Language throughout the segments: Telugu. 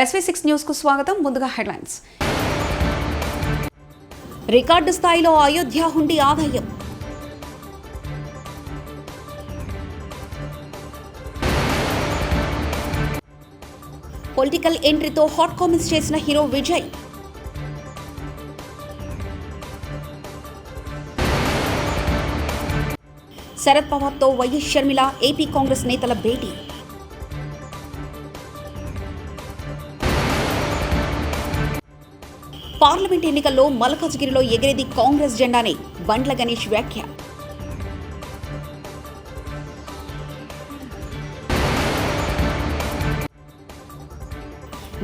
SV6 న్యూస్ కు స్వాగతం. ముందుగా హెడ్లైన్స్. రికార్డు స్థాయిలో అయోధ్య హుండీ ఆదాయం. పొలిటికల్ ఎంట్రీతో హాట్ కామెంట్స్ చేసిన హీరో విజయ్. శరద్ పవార్తో వైఎస్ షర్మిల ఏపీ కాంగ్రెస్ నేతల భేటీ. పార్లమెంట్ ఎన్నికల్లో మల్కాజ్గిరిలో ఎగిరేది కాంగ్రెస్ జెండానే బండ్ల గణేష్ వ్యాఖ్య.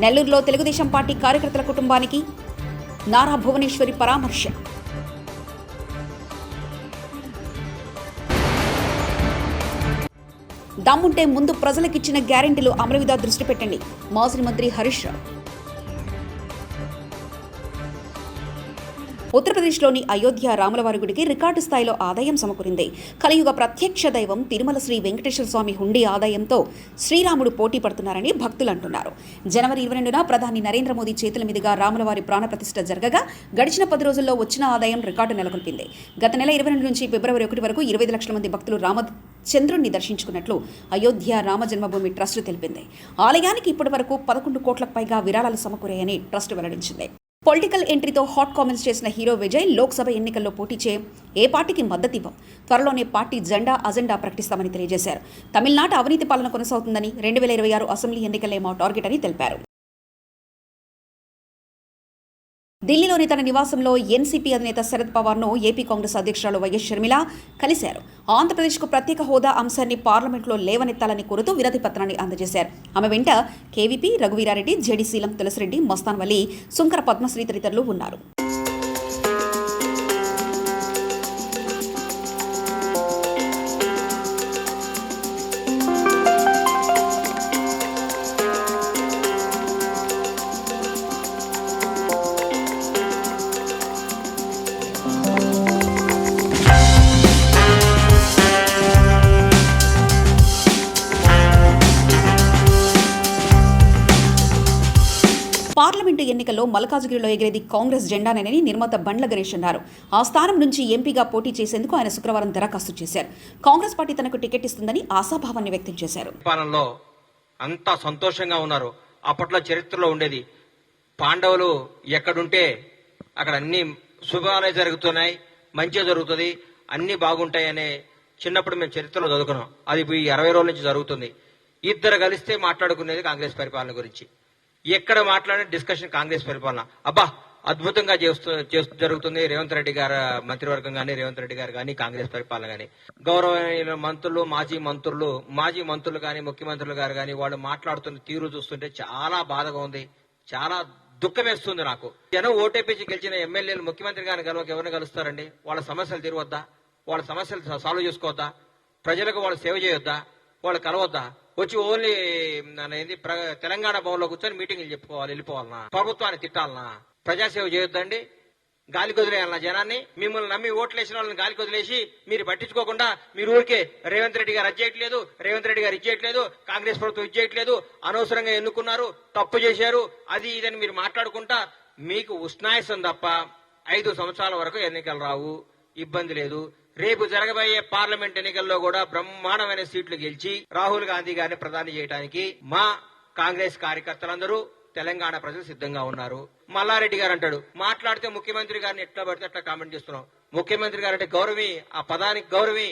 నెల్లూరులో తెలుగుదేశం పార్టీ కార్యకర్తల కుటుంబానికి నారా భువనేశ్వరి పరామర్శ. దమ్ముంటే ముందు ప్రజలకిచ్చిన గ్యారెంటీలు అమలు మీద దృష్టి పెట్టండి మాజీ మంత్రి హరీష్ రావు. ఉత్తరప్రదేశ్లోని అయోధ్య రాములవారి గుడికి రికార్డు స్థాయిలో ఆదాయం సమకూరింది. కలియుగ ప్రత్యక్ష దైవం తిరుమల శ్రీ వెంకటేశ్వర స్వామి హుండీ ఆదాయంతో శ్రీరాముడు పోటీ పడుతున్నారని భక్తులు అంటున్నారు. జనవరి 22న ప్రధాని నరేంద్ర మోదీ చేతుల మీదుగా రాములవారి ప్రాణప్రతిష్ఠ జరగగా గడిచిన 10 రోజుల్లో వచ్చిన ఆదాయం రికార్డు నెలకొల్పింది. గత నెల 22 నుంచి ఫిబ్రవరి 1 వరకు 25 లక్షల మంది భక్తులు రామచంద్రుణ్ణి దర్శించుకున్నట్లు అయోధ్య రామ జన్మభూమి ట్రస్ట్ తెలిపింది. ఆలయానికి ఇప్పటి వరకు 11 కోట్లకు పైగా విరాళాలు సమకూరాయని ట్రస్ట్ వెల్లడించింది. పొలిటికల్ ఎంట్రీతో హాట్ కామెంట్స్ చేసిన హీరో విజయ్ లోక్సభ ఎన్నికల్లో పోటీ చేయ ఏ పార్టీకి మద్దతివ్వం, త్వరలోనే పార్టీ అజెండా ప్రకటిస్తామని తెలియజేశారు. తమిళనాడు అవినీతి పాలన కొనసాగుతుందని 2026 అసెంబ్లీ ఎన్నికలే మా టార్గెట్ అని తెలిపారు. ఢిల్లీలోని తన నివాసంలో ఎన్సీపీ అధినేత శరద్ పవార్ను ఏపీ కాంగ్రెస్ అధ్యక్షురాలు వైఎస్ షర్మిల కలిశారు. ఆంధ్రప్రదేశ్కు ప్రత్యేక హోదా అంశాన్ని పార్లమెంట్లో లేవనెత్తాలని కోరుతూ వినతి పత్రాన్ని అందజేశారు. ఆమె వెంట కేవీపీ రఘువీరారెడ్డి, జేడీసీలం తులసిరెడ్డి, మస్తాన్ వలి, సుంకర పద్మశ్రీ తదితరులు ఉన్నారు. పార్లమెంటు ఎన్నికల్లో మల్కాజ్గిరిలో ఎగిరేది కాంగ్రెస్ జెండానేనని నిర్మాత బండ్ల గణేష్ అన్నారు. ఆ స్థానం నుంచి ఎంపీగా పోటీ చేసేందుకు ఆయన శుక్రవారం దరఖాస్తు చేశారు. కాంగ్రెస్ పార్టీ తనకు టికెట్ ఇస్తుందని ఆశాభావాన్ని వ్యక్తం చేశారు. పాలనలో అంతా సంతోషంగా ఉన్నారు. అప్పట్లో చరిత్రలో ఉండేది పాండవులు ఎక్కడుంటే అక్కడ అన్ని శుభాలే జరుగుతున్నాయి, మంచి జరుగుతుంది, అన్ని బాగుంటాయి అనే చిన్నప్పుడు మేము చరిత్రలో చదువుకున్నాం. అది 60 రోజుల నుంచి జరుగుతుంది. ఇద్దరు కలిస్తే మాట్లాడుకునేది కాంగ్రెస్ పరిపాలన గురించి. ఎక్కడ మాట్లాడే డిస్కషన్ కాంగ్రెస్ పరిపాలన అబ్బా అద్భుతంగా జరుగుతుంది. రేవంత్ రెడ్డి గారు మంత్రివర్గం కానీ, రేవంత్ రెడ్డి గారు కానీ, కాంగ్రెస్ పరిపాలన కానీ, గౌరవ మంత్రులు, మాజీ మంత్రులు కానీ, ముఖ్యమంత్రులు గారు కానీ వాళ్ళు మాట్లాడుతున్న తీరు చూస్తుంటే చాలా బాధగా ఉంది, చాలా దుఃఖం వేస్తుంది నాకు. జనం ఓటేపీచి గెలిచిన ఎమ్మెల్యేలు ముఖ్యమంత్రి గారిని ఎవరిని కలుస్తారండి? వాళ్ళ సమస్యలు తీరవద్దా? వాళ్ళ సమస్యలు సాల్వ్ చేసుకోవద్దా? ప్రజలకు వాళ్ళు సేవ చేయొద్దా? వాళ్ళు కలవద్దా? వచ్చి ఓన్లీ తెలంగాణ భవన్లో కూర్చొని మీటింగ్లు చెప్పుకోవాలి, వెళ్ళిపోవాలనా? ప్రభుత్వాన్ని తిట్టాలనా? ప్రజాసేవ చేయొద్దండి? గాలి కొదిలేయాలన్నా జనాన్ని? మిమ్మల్ని నమ్మి ఓట్లు వేసిన వాళ్ళని గాలి కొదిలేసి మీరు పట్టించుకోకుండా మీరు ఊరికే రేవంత్ రెడ్డి గారు అజ్జేయట్లేదు, రేవంత్ రెడ్డి గారు ఇచ్చేయట్లేదు, కాంగ్రెస్ ప్రభుత్వం ఇచ్చేయట్లేదు, అనవసరంగా ఎన్నుకున్నారు, తప్పు చేశారు, అది ఇదని మీరు మాట్లాడుకుంటా మీకు ఉష్ణాయసం తప్ప 5 సంవత్సరాల వరకు ఎన్నికలు రావు, ఇబ్బంది లేదు. రేపు జరగబోయే పార్లమెంట్ ఎన్నికల్లో కూడా బ్రహ్మాండమైన సీట్లు గెలిచి రాహుల్ గాంధీ గారిని ప్రధాని చేయడానికి మా కాంగ్రెస్ కార్యకర్తలందరూ, తెలంగాణ ప్రజలు సిద్ధంగా ఉన్నారు. మల్లారెడ్డి గారు అంటాడు మాట్లాడితే ముఖ్యమంత్రి గారిని ఎట్లా పడితే అట్లా కామెంట్ చేస్తున్నాం. ముఖ్యమంత్రి గారు అంటే గౌరవి, ఆ పదానికి గౌరవి.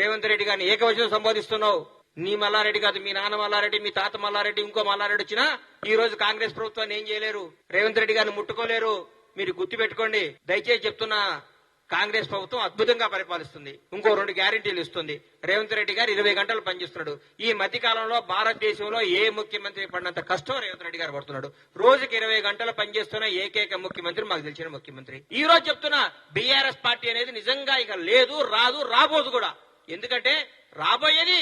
రేవంత్ రెడ్డి గారిని ఏకవచనం సంబోధిస్తున్నావు. నీ మల్లారెడ్డి కాదు, మీ నాన్న మల్లారెడ్డి, మీ తాత మల్లారెడ్డి, ఇంకో మల్లారెడ్డి వచ్చినా ఈ రోజు కాంగ్రెస్ ప్రభుత్వాన్ని ఏం చేయలేరు, రేవంత్ రెడ్డి గారిని ముట్టుకోలేరు. మీరు గుర్తుపెట్టుకోండి. దయచేసి చెప్తున్నా, కాంగ్రెస్ ప్రభుత్వం అద్భుతంగా పరిపాలిస్తుంది. ఇంకో 2 గ్యారెంటీలు ఇస్తుంది. రేవంత్ రెడ్డి గారు 20 గంటలు పనిచేస్తున్నాడు. ఈ మధ్య కాలంలో భారతదేశంలో ఏ ముఖ్యమంత్రి పడినంత కష్టం రేవంత్ రెడ్డి గారు పడుతున్నాడు. రోజుకి 20 గంటలు పనిచేస్తున్న ఏకైక ముఖ్యమంత్రి మాకు తెలిసిన ముఖ్యమంత్రి. ఈ రోజు చెప్తున్నా, బీఆర్ఎస్ పార్టీ అనేది నిజంగా ఇక లేదు, రాదు, రాబోదు కూడా. ఎందుకంటే రాబోయేది,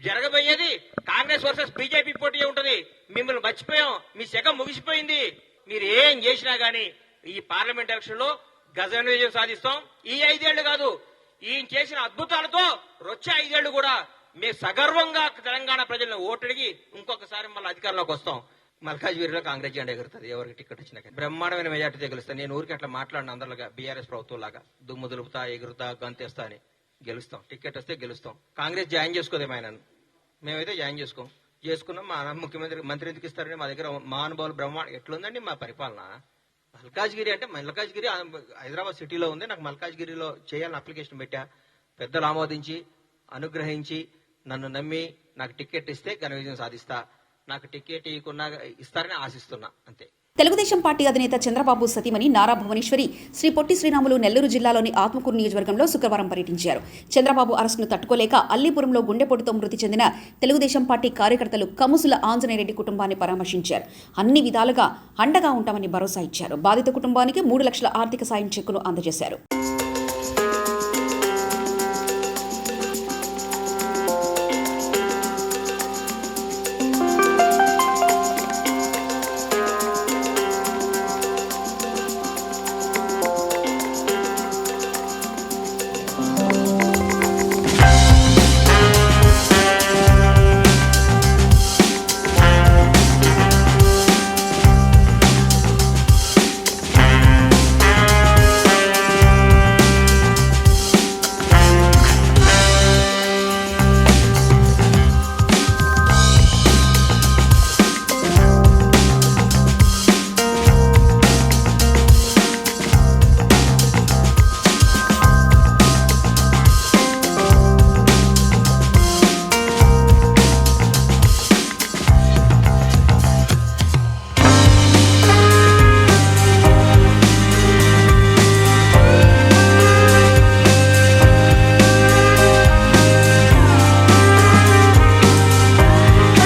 జరగబోయేది కాంగ్రెస్ వర్సెస్ బీజేపీ పోటీ ఉంటుంది. మిమ్మల్ని మర్చిపోయాం, మీ శకం ముగిసిపోయింది. మీరు ఏం చేసినా గానీ ఈ పార్లమెంట్ ఎలక్షన్ లో గజన విజయం సాధిస్తాం. ఈ 5 ఏళ్లు కాదు, ఈయన చేసిన అద్భుతాలతో వచ్చే 5 ఏళ్లు కూడా మేము సగర్వంగా తెలంగాణ ప్రజలను ఓటడిగి ఇంకొకసారి మళ్ళీ అధికారంలోకి వస్తాం. మల్కాజ్గిరిలో కాంగ్రెస్ జెండా ఎగురుతుంది ఎవరికి టికెట్ వచ్చినా కానీ. బ్రహ్మాండమైన మెజార్టీతో గెలుస్తాను. నేను ఊరికి అట్లా మాట్లాడిన అందరిలాగా బీఆర్ఎస్ ప్రభుత్వం లాగా దుమ్ము దులుపుతా ఎగురుతా గంతేస్తా అని గెలుస్తాం. టికెట్ వస్తే గెలుస్తాం. కాంగ్రెస్ జాయిన్ చేసుకోదేమో ఆయనను, మేమైతే జాయిన్ చేసుకున్నాం. మా మంత్రి ఎందుకు ఇస్తారని మా దగ్గర మహానుభావులు బ్రహ్మాండ ఎట్లుందండి మా పరిపాలన. మల్కాజ్గిరి అంటే మల్కాజ్గిరి హైదరాబాద్ సిటీలో ఉంది. నాకు మల్కాజ్గిరిలో చేయాలని అప్లికేషన్ పెట్టా. పెద్దలు ఆమోదించి అనుగ్రహించి నన్ను నమ్మి నాకు టికెట్ ఇస్తే ఘన విజయం సాధిస్తా. నాకు టికెట్ ఇస్తారని ఆశిస్తున్నా అంతే. తెలుగుదేశం పార్టీ అధినేత చంద్రబాబు సతీమణి నారా భువనేశ్వరి శ్రీ పొట్టి శ్రీరాములు నెల్లూరు జిల్లాలోని ఆత్మకూరు నియోజకవర్గంలో శుక్రవారం పర్యటించారు. చంద్రబాబు అరెస్టును తట్టుకోలేక అల్లీపురంలో గుండెపోటుతో మృతి చెందిన తెలుగుదేశం పార్టీ కార్యకర్తలు కముసుల ఆంజనేయరెడ్డి కుటుంబాన్ని పరామర్శించారు. అన్ని విధాలుగా అండగా ఉంటామని భరోసా ఇచ్చారు. బాధిత కుటుంబానికి 3 లక్షల ఆర్థిక సాయం చెక్కును అందజేశారు.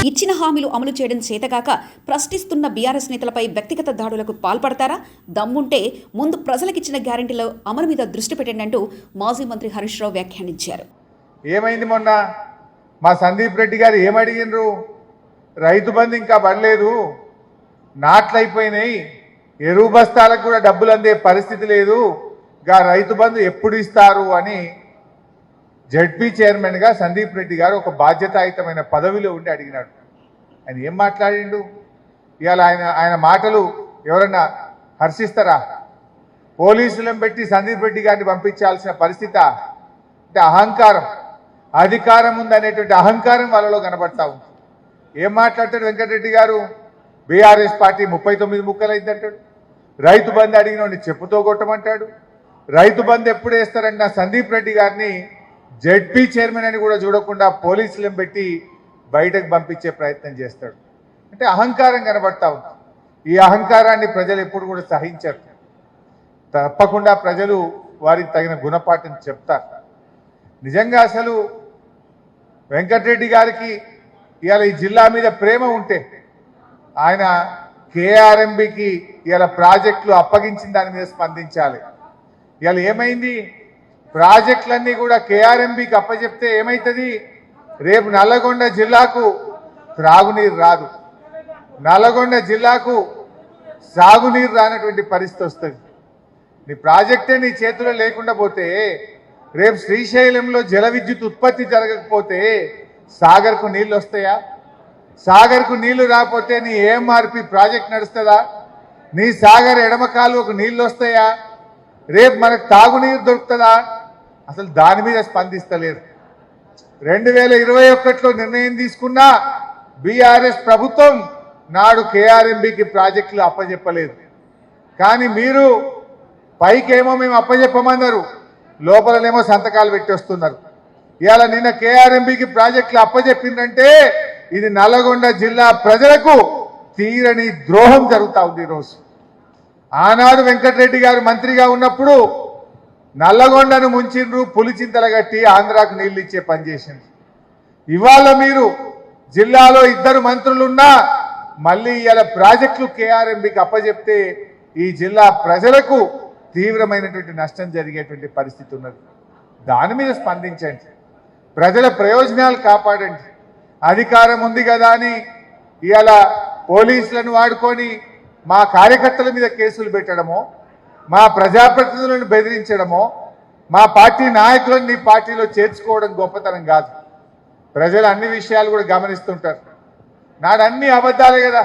ఇచ్చిన హామీలు అమలు చేయడం చేతగాక ప్రశ్నిస్తున్న బీఆర్ఎస్ నేతలపై వ్యక్తిగత దాడులకు పాల్పడతారా? దమ్ముంటే ముందు ప్రజలకిచ్చిన గ్యారెంటీల అమలు మీద దృష్టి పెట్టండి అంటూ మాజీ మంత్రి హరీష్ రావు వ్యాఖ్యానించారు. ఏమైంది మొన్న మా సందీప్ రెడ్డి గారు ఏమడిగినరు? రైతు బంధు ఇంకా పడలేదు, నాట్లయిపోయినాయి, ఎరువు బస్తాలకు కూడా డబ్బులు అందే పరిస్థితి లేదు, గా రైతు బంధు ఎప్పుడు ఇస్తారు అని జడ్పీ చైర్మన్గా సందీప్ రెడ్డి గారు ఒక బాధ్యతాయుతమైన పదవిలో ఉండి అడిగినాడు. ఆయన ఏం మాట్లాడిండు? ఇవాళ ఆయన మాటలు ఎవరన్నా హర్షిస్తారా? పోలీసులను పెట్టి సందీప్ రెడ్డి గారిని పంపించాల్సిన పరిస్థితి అంటే అహంకారం, అధికారం ఉందనేటువంటి అహంకారం వాళ్ళలో కనబడతా ఉంది. ఏం మాట్లాడతాడు వెంకటరెడ్డి గారు? BRS party 39 ముక్కలైందంటాడు. రైతు బంధు అడిగినోడిని చెప్పుతో కొట్టమంటాడు. రైతు బంధు ఎప్పుడు వేస్తారంటే సందీప్ రెడ్డి గారిని జడ్పీ చైర్మన్ అని కూడా చూడకుండా పోలీసులను పెట్టి బయటకు పంపించే ప్రయత్నం చేస్తాడు. అంటే అహంకారం కనబడతా ఉంది. ఈ అహంకారాన్ని ప్రజలు ఎప్పుడు కూడా సహించరు. తప్పకుండా ప్రజలు వారికి తగిన గుణపాఠం చెప్తారు. నిజంగా అసలు వెంకటరెడ్డి గారికి ఇవాళ ఈ జిల్లా మీద ప్రేమ ఉంటే ఆయన కేఆర్ఎంబికి ఇవాళ ప్రాజెక్టులు అప్పగించిన దాని మీద స్పందించాలి. ఇవాళ ఏమైంది? ప్రాజెక్టులన్నీ కూడా కేఆర్ఎంబికి అప్పచెప్తే ఏమవుతుంది? రేపు నల్లగొండ జిల్లాకు త్రాగునీరు రాదు, నల్లగొండ జిల్లాకు సాగునీరు రానటువంటి పరిస్థితి వస్తుంది. నీ ప్రాజెక్టే నీ చేతిలో లేకుండా పోతే, రేపు శ్రీశైలంలో జల విద్యుత్ ఉత్పత్తి జరగకపోతే సాగర్కు నీళ్లు వస్తాయా? సాగర్కు నీళ్లు రాకపోతే నీ ఏఎంఆర్పి ప్రాజెక్ట్ నడుస్తుందా? నీ సాగర్ ఎడమ కాలువకు నీళ్లు వస్తాయా? రేపు మనకు తాగునీరు దొరుకుతుందా? అసలు దాని మీద స్పందిస్తలేరు. 2021లో నిర్ణయం తీసుకున్న బీఆర్ఎస్ ప్రభుత్వం నాడు కేఆర్ఎంబికి ప్రాజెక్టులు అప్పచెప్పలేదు. కానీ మీరు పైకేమో మేము అప్పచెప్పమన్నారు, లోపలనేమో సంతకాలు పెట్టి వస్తున్నారు. ఇవాళ నిన్న కేఆర్ఎంబికి ప్రాజెక్టులు అప్పచెప్పిందంటే ఇది నల్లగొండ జిల్లా ప్రజలకు తీరని ద్రోహం జరుగుతూ ఉంది. ఈరోజు ఆనాడు వెంకటరెడ్డి గారు మంత్రిగా ఉన్నప్పుడు నల్లగొండను ముంచిండ్రు, పులిచింతల గట్టి ఆంధ్రాకు నీళ్లు ఇచ్చే పని చేసింది. ఇవాళ మీరు జిల్లాలో 2 మంత్రులున్నా మళ్ళీ ఇవాళ ప్రాజెక్టులు కేఆర్ఎంబికి అప్పచెప్తే ఈ జిల్లా ప్రజలకు తీవ్రమైనటువంటి నష్టం జరిగేటువంటి పరిస్థితి ఉన్నది. దాని మీద స్పందించండి, ప్రజల ప్రయోజనాలు కాపాడండి. అధికారం ఉంది కదా అని ఇవాళ పోలీసులను వాడుకొని మా కార్యకర్తల మీద కేసులు పెట్టడమో, మా ప్రజాప్రతినిధులను బెదిరించడమో, మా పార్టీ నాయకులను నీ పార్టీలో చేర్చుకోవడం గొప్పతనం కాదు. ప్రజలు అన్ని విషయాలు కూడా గమనిస్తుంటారు. నాడు అన్ని అబద్ధాలే కదా.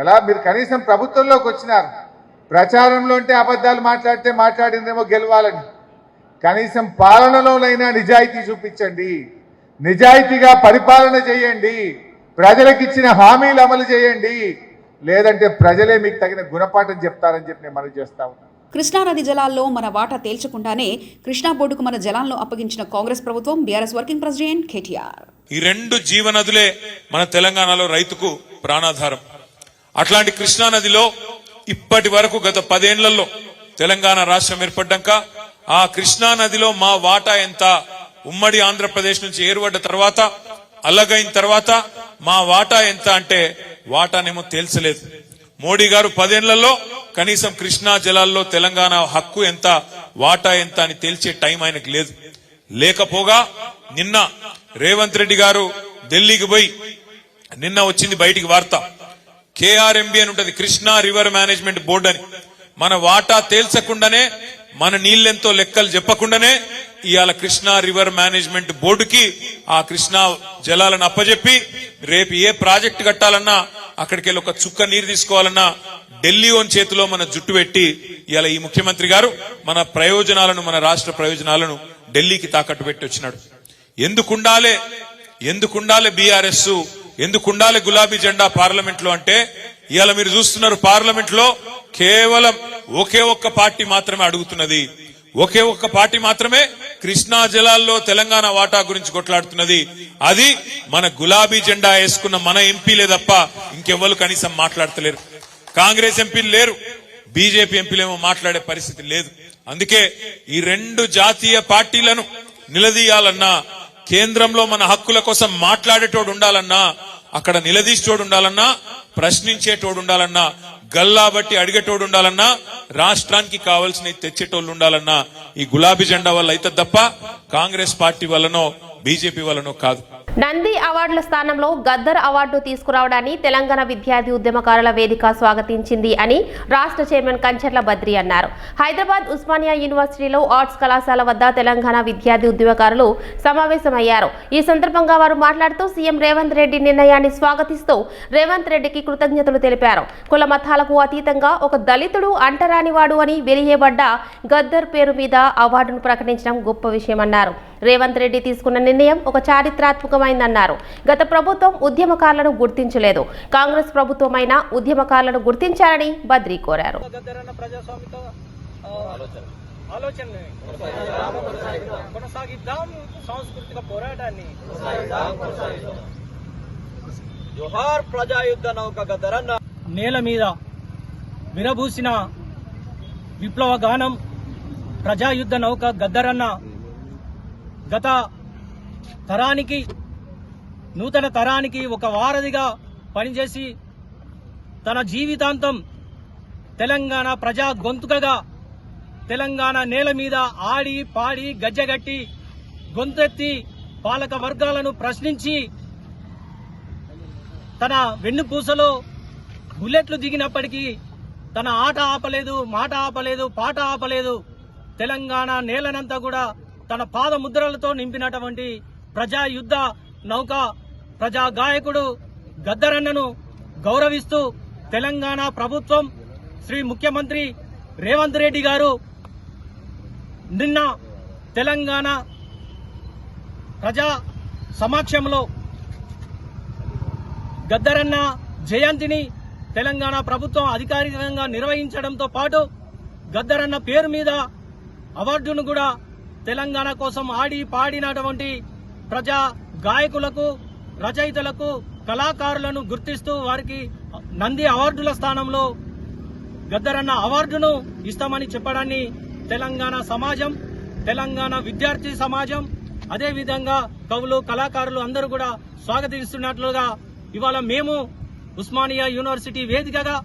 ఎలా మీరు కనీసం ప్రభుత్వంలోకి వచ్చినారు, ప్రచారంలో ఉంటే అబద్ధాలు మాట్లాడితే మాట్లాడిందేమో గెలవాలని, కనీసం పాలనలోనైనా నిజాయితీ చూపించండి, నిజాయితీగా పరిపాలన చేయండి, ప్రజలకు ఇచ్చిన హామీలు అమలు చేయండి, లేదంటే ప్రజలే మీకు తగిన గుణపాఠం చెప్తారని చెప్పి నేను మనవి చేస్తా ఉన్నాను. కృష్ణానది జలాల్లో మన వాటా తేల్చకుండానే కృష్ణా బోర్డుకు మన జలాలను అప్పగించిన కాంగ్రెస్ ప్రభుత్వం బీఆర్ఎస్ వర్కింగ్ ప్రెసిడెంట్ కేటీఆర్. ఈ రెండు జీవనదులే మన తెలంగాణలో రైతుకు ప్రాణాధారం. అట్లాంటి కృష్ణానదిలో ఇప్పటి వరకు గత 10 ఏళ్లలో తెలంగాణ రాష్ట్రం ఏర్పడ్డాక ఆ కృష్ణానదిలో మా వాటా ఎంత, ఉమ్మడి ఆంధ్రప్రదేశ్ నుంచి ఏర్పడ్డ తర్వాత అల్లగైన తర్వాత మా వాటా ఎంత అంటే వాటానేమో తేల్చలేదు. మోడీ గారు 10 ఏళ్లలో కనీసం కృష్ణా జలాల్లో తెలంగాణ హక్కు ఎంత, వాటా ఎంత అని తేల్చే టైం ఆయనకు లేదు. లేకపోగా నిన్న రేవంత్ రెడ్డి గారు ఢిల్లీకి పోయి నిన్న వచ్చింది బయటికి వార్త, కేఆర్ఎంబి అని ఉంటది, కృష్ణా రివర్ మేనేజ్మెంట్ బోర్డు అని. మన వాటా తేల్చకుండానే, మన నీళ్లెంతో లెక్కలు చెప్పకుండానే ఇవాళ కృష్ణా రివర్ మేనేజ్మెంట్ బోర్డుకి ఆ కృష్ణా జలాలను అప్పజెప్పి రేపు ఏ ప్రాజెక్టు కట్టాలన్నా అక్కడికి వెళ్ళి ఒక చుక్క నీరు తీసుకోవాలన్నా ఢిల్లీ ఓన్ చేతిలో మన జుట్టు పెట్టి ఇవాళ ఈ ముఖ్యమంత్రి గారు మన ప్రయోజనాలను, మన రాష్ట్ర ప్రయోజనాలను ఢిల్లీకి తాకట్టు పెట్టి వచ్చినాడు. ఎందుకుండాలే బీఆర్ఎస్, ఎందుకుండాలే గులాబీ జెండా పార్లమెంట్ లో అంటే ఇవాళ మీరు చూస్తున్నారు పార్లమెంట్ లో కేవలం ఒకే ఒక్క పార్టీ మాత్రమే అడుగుతున్నది, ఒకే ఒక్క పార్టీ మాత్రమే కృష్ణా జలాల్లో తెలంగాణ వాటా గురించి కొట్లాడుతున్నది. అది మన గులాబీ జెండా వేసుకున్న మన ఎంపీలే తప్ప ఇంకెవ్వరు కనీసం మాట్లాడతలేరు. కాంగ్రెస్ ఎంపీలు లేరు, బీజేపీ ఎంపీలేమో మాట్లాడే పరిస్థితి లేదు. అందుకే ఈ రెండు జాతీయ పార్టీలను నిలదీయాలన్నా, కేంద్రంలో మన హక్కుల కోసం మాట్లాడేటోడు ఉండాలన్నా, అక్కడ నిలదీసేటోడు ఉండాలన్నా, ప్రశ్నించేటోడు ఉండాలన్నా, గల్లా బట్టి అడిగేటోడు ఉండాలన్నా, రాష్ట్రానికి కావాల్సినవి తెచ్చేటోళ్ళు ఉండాలన్నా ఈ గులాబీ జెండా వల్ల అయితే తప్ప కాంగ్రెస్ పార్టీ వల్లనో బీజేపీ వల్లనో కాదు. నంది అవార్డుల స్థానంలో గద్దర్ అవార్డు తీసుకురావడాన్ని తెలంగాణ విద్యార్థి ఉద్యమకారుల వేదిక స్వాగతించింది అని రాష్ట్ర చైర్మన్ కంచర్ల బద్రి అన్నారు. హైదరాబాద్ ఉస్మానియా యూనివర్సిటీలో ఆర్ట్స్ కళాశాల వద్ద తెలంగాణ విద్యార్థి ఉద్యమకారులు సమావేశమయ్యారు. ఈ సందర్భంగా వారు మాట్లాడుతూ సీఎం రేవంత్ రెడ్డి నిర్ణయాన్ని స్వాగతిస్తూ రేవంత్ రెడ్డికి కృతజ్ఞతలు తెలిపారు. కుల మతాలకు అతీతంగా ఒక దళితుడు అంటరానివాడు అని వెలియబడ్డ గద్దర్ పేరు మీద అవార్డును ప్రకటించడం గొప్ప విషయమన్నారు. రేవంత్ రెడ్డి తీసుకున్న నిర్ణయం ఒక చారిత్రాత్మకమైందన్నారు. గత ప్రభుత్వం ఉద్యమకారులను గుర్తించలేదు, కాంగ్రెస్ ప్రభుత్వమైన ఉద్యమకారులను గుర్తించాలని బద్రి కోరారు. నేల మీద విరబూసిన విప్లవ గానం ప్రజాయుద్ధ నౌక గద్దరన్న గత తరానికి, నూతన తరానికి ఒక వారధిగా పనిచేసి తన జీవితాంతం తెలంగాణ ప్రజా గొంతుకగా తెలంగాణ నేల మీద ఆడి పాడి గజ్జగట్టి గొంతెత్తి పాలక వర్గాలను ప్రశ్నించి తన వెన్నుపూసలో బుల్లెట్లు దిగినప్పటికీ తన ఆట ఆపలేదు, మాట ఆపలేదు, పాట ఆపలేదు. తెలంగాణ నేలనంతా కూడా తన పాద ముద్రలతో నింపినటువంటి ప్రజా యుద్ధ నౌక ప్రజా గాయకుడు గద్దరన్నను గౌరవిస్తూ తెలంగాణ ప్రభుత్వం, శ్రీ ముఖ్యమంత్రి రేవంత్ రెడ్డి గారు నిన్న తెలంగాణ ప్రజా సమక్షంలో గద్దరన్న జయంతిని తెలంగాణ ప్రభుత్వం అధికారికంగా నిర్వహించడంతో పాటు గద్దరన్న పేరు మీద అవార్డును కూడా తెలంగాణ కోసం ఆడి పాడినటువంటి ప్రజా గాయకులకు, రచయితలకు, కళాకారులను గుర్తిస్తూ వారికి నంది అవార్డుల స్థానంలో గద్దరన్న అవార్డును ఇస్తామని చెప్పడాన్ని తెలంగాణ సమాజం, తెలంగాణ విద్యార్థి సమాజం, అదేవిధంగా కవులు, కళాకారులు అందరూ కూడా స్వాగతిస్తున్నట్లుగా ఇవాళ మేము ఉస్మానియా యూనివర్సిటీ వేదికగా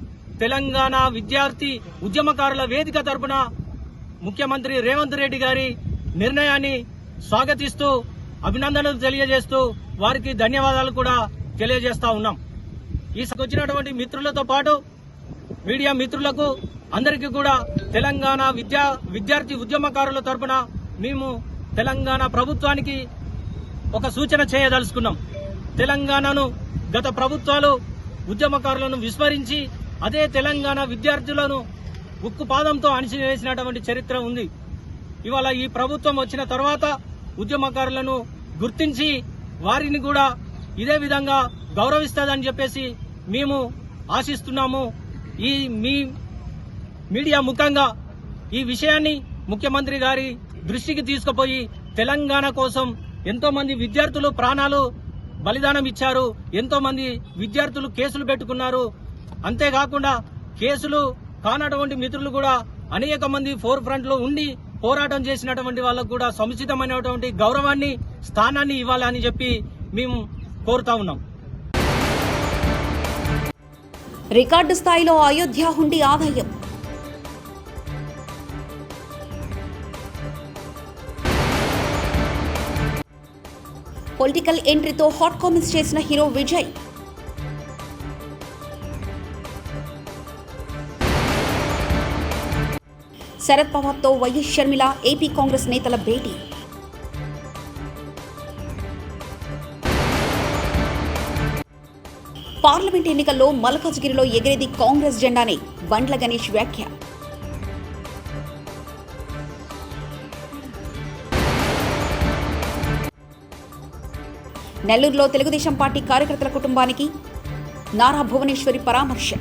తెలంగాణ విద్యార్థి ఉద్యమకారుల వేదిక తరపున ముఖ్యమంత్రి రేవంత్ రెడ్డి గారి నిర్ణయాన్ని స్వాగతిస్తూ అభినందనలు తెలియజేస్తూ వారికి ధన్యవాదాలు కూడా తెలియజేస్తా ఉన్నాం. ఈ వచ్చినటువంటి మిత్రులతో పాటు మీడియా మిత్రులకు అందరికీ కూడా తెలంగాణ విద్యార్థి ఉద్యమకారుల తరపున మేము తెలంగాణ ప్రభుత్వానికి ఒక సూచన చేయదలుచుకున్నాం. తెలంగాణను గత ప్రభుత్వాలు ఉద్యమకారులను విస్మరించి అదే తెలంగాణ విద్యార్థులను ఉక్కుపాదంతో అణిచివేసినటువంటి చరిత్ర ఉంది. ఇవాళ ఈ ప్రభుత్వం వచ్చిన తర్వాత ఉద్యమకారులను గుర్తించి వారిని కూడా ఇదే విధంగా గౌరవిస్తుందని చెప్పేసి మేము ఆశిస్తున్నాము. ఈ మీ మీడియా ముఖంగా ఈ విషయాన్ని ముఖ్యమంత్రి గారి దృష్టికి తీసుకుపోయి తెలంగాణ కోసం ఎంతో మంది విద్యార్థులు ప్రాణాలు బలిదానం ఇచ్చారు, ఎంతో మంది విద్యార్థులు కేసులు పెట్టుకున్నారు. అంతేకాకుండా కేసులు కానటువంటి మిత్రులు కూడా అనేక మంది ఫోర్ ఫ్రంట్ లో ఉండి పోరాటం చేసినటువంటి వాళ్ళకు కూడా సముచితమైనటువంటి గౌరవాన్ని, స్థానాన్ని ఇవ్వాలని చెప్పి మేము కోరుతా ఉన్నాం. రికార్డు స్థాయిలో అయోధ్య హుండీ ఆదాయం. పొలిటికల్ ఎంట్రీతో హాట్ కామెంట్స్ చేసిన హీరో విజయ్. శరద్ పవార్తో వైఎస్ షర్మిల, ఏపీ కాంగ్రెస్ నేతల భేటీ. పార్లమెంట్ ఎన్నికల్లో మల్కాజ్గిరిలో ఎగిరేది కాంగ్రెస్ జెండానే, బండ్ల గణేష్ వ్యాఖ్య. నెల్లూరులో తెలుగుదేశం పార్టీ కార్యకర్తల కుటుంబానికి నారా భువనేశ్వరి పరామర్శ.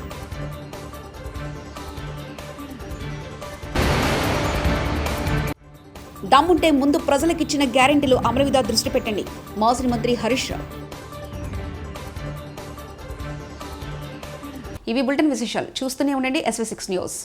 దమ్ముంటే ముందు ప్రజలకిచ్చిన గ్యారెంటీలు అమలు మీద దృష్టి పెట్టండి, మాజీ మంత్రి హరీష్ రావు. ఇవి బులెటిన్ విశేషాలు. చూస్తూనే ఉండండి SV6 న్యూస్.